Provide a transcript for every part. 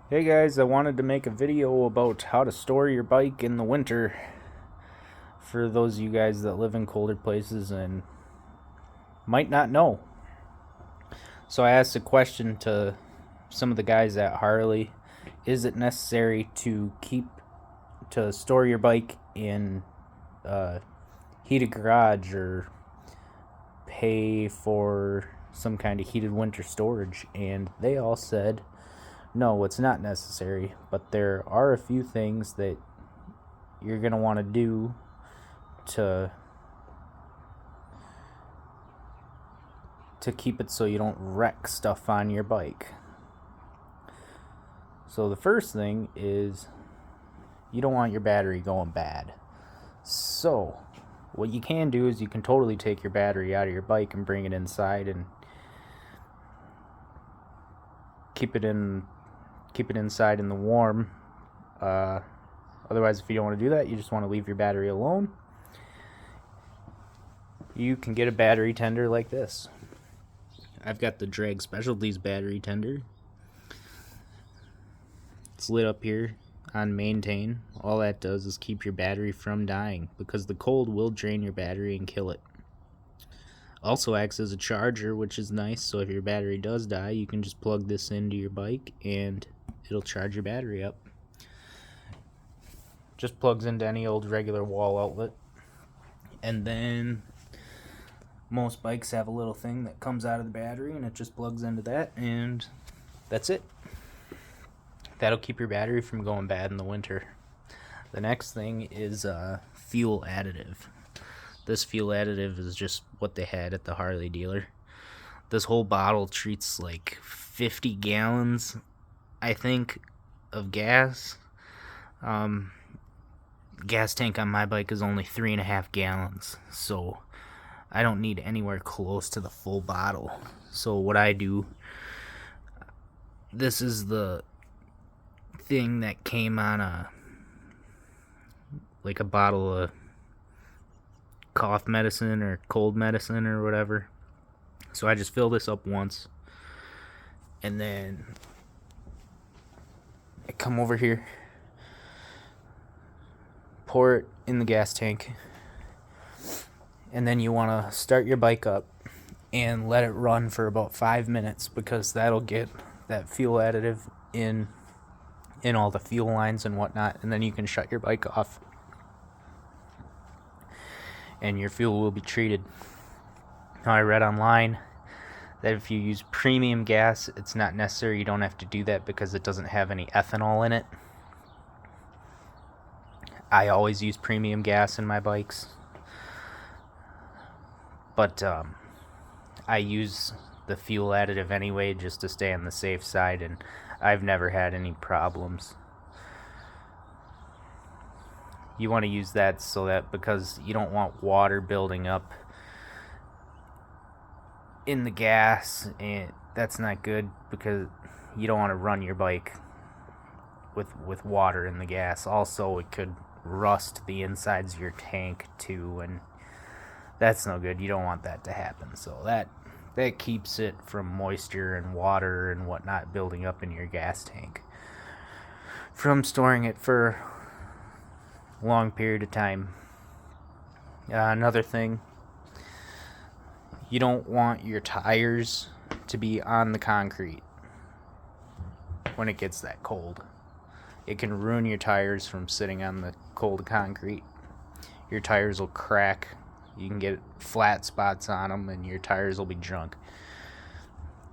Hey guys, I wanted to make a video about how to store your bike in the winter for those of you guys that live in colder places and might not know. So I asked a question to some of the guys at Harley. Is it necessary to store your bike in a heated garage or pay for some kind of heated winter storage? And they all said no, it's not necessary, but there are a few things that you're going to want to do to keep it so you don't wreck stuff on your bike. So the first thing is you don't want your battery going bad. So what you can do is you can totally take your battery out of your bike and bring it inside and keep it inside in the warm. Otherwise, if you don't want to do that, you just want to leave your battery alone, you can get a battery tender like this. I've got the Drag Specialties battery tender. It's lit up here on maintain. All that does is keep your battery from dying, because the cold will drain your battery and kill it. Also acts as a charger, which is nice, so if your battery does die, you can just plug this into your bike and it'll charge your battery up. Just plugs into any old regular wall outlet. And then most bikes have a little thing that comes out of the battery and it just plugs into that, and that's it. That'll keep your battery from going bad in the winter. The next thing is fuel additive. This fuel additive is just what they had at the Harley dealer. This whole bottle treats like 50 gallons, I think, of gas. Gas tank on my bike is only 3.5 gallons, so I don't need anywhere close to the full bottle. So what I do, this is the thing that came on a bottle of cough medicine or cold medicine or whatever. So I just fill this up once, and then I come over here, pour it in the gas tank, and then you want to start your bike up and let it run for about 5 minutes, because that'll get that fuel additive in all the fuel lines and whatnot, and then you can shut your bike off and your fuel will be treated. Now, I read online that if you use premium gas, it's not necessary. You don't have to do that because it doesn't have any ethanol in it. I always use premium gas in my bikes, but I use the fuel additive anyway just to stay on the safe side, and I've never had any problems. You want to use that so that, because you don't want water building up in the gas, and that's not good, because you don't want to run your bike with water in the gas. Also, it could rust the insides of your tank too, and that's no good. You don't want that to happen. So that keeps it from moisture and water and whatnot building up in your gas tank from storing it for a long period of time. Another thing, you don't want your tires to be on the concrete when it gets that cold. It can ruin your tires from sitting on the cold concrete. Your tires will crack. You can get flat spots on them, and your tires will be junk.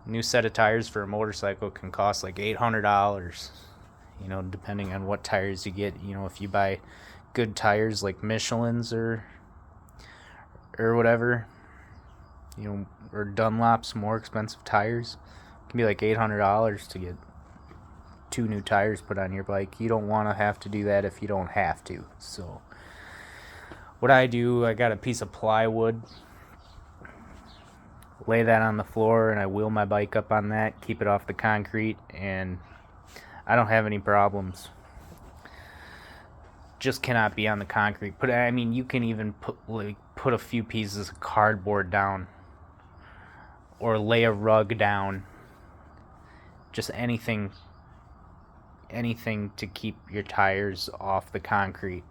New set of tires for a motorcycle can cost like $800, depending on what tires you get. If you buy good tires like Michelin's or whatever, or Dunlop's more expensive tires, it can be like $800 to get 2 new tires put on your bike. You don't want to have to do that if you don't have to. So what I do, I got a piece of plywood, lay that on the floor, and I wheel my bike up on that, keep it off the concrete, and I don't have any problems. Just cannot be on the concrete. You can even put a few pieces of cardboard down, or lay a rug down, just anything anything to keep your tires off the concrete.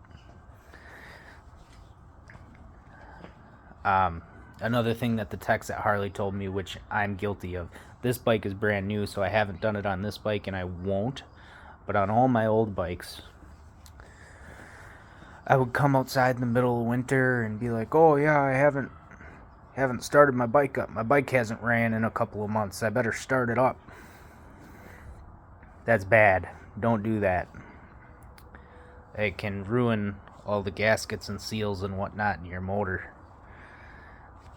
Another thing that the techs at Harley told me, which I'm guilty of, this bike is brand new, so I haven't done it on this bike and I won't, but on all my old bikes, I would come outside in the middle of winter and be like, oh yeah, I haven't started my bike up. My bike hasn't ran in a couple of months. I better start it up. That's bad. Don't do that. It can ruin all the gaskets and seals and whatnot in your motor.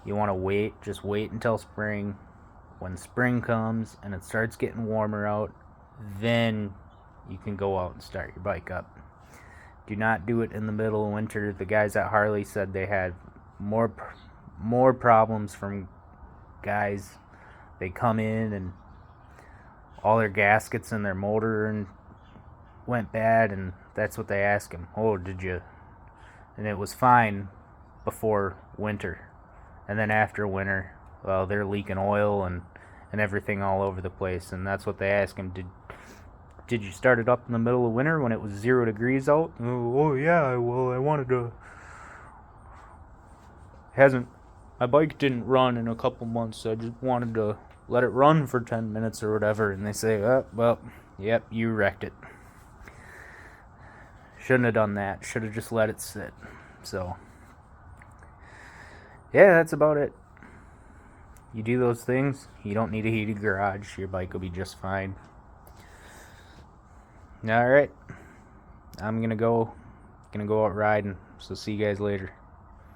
You want to wait. Just wait until spring. When spring comes and it starts getting warmer out, then you can go out and start your bike up. Do not do it in the middle of winter. The guys at Harley said they had more problems from guys. They come in and all their gaskets in their motor and went bad, and that's what they ask him. Oh, did you? And it was fine before winter, and then after winter, well, they're leaking oil and everything all over the place, and that's what they ask him. Did you start it up in the middle of winter when it was 0 degrees out? Oh yeah, well, I wanted to. My bike didn't run in a couple months, so I just wanted to let it run for 10 minutes or whatever. And they say, oh, well, yep, you wrecked it. Shouldn't have done that. Should have just let it sit. So, yeah, that's about it. You do those things, you don't need a heated garage. Your bike will be just fine. Alright. I'm gonna go out riding. So see you guys later.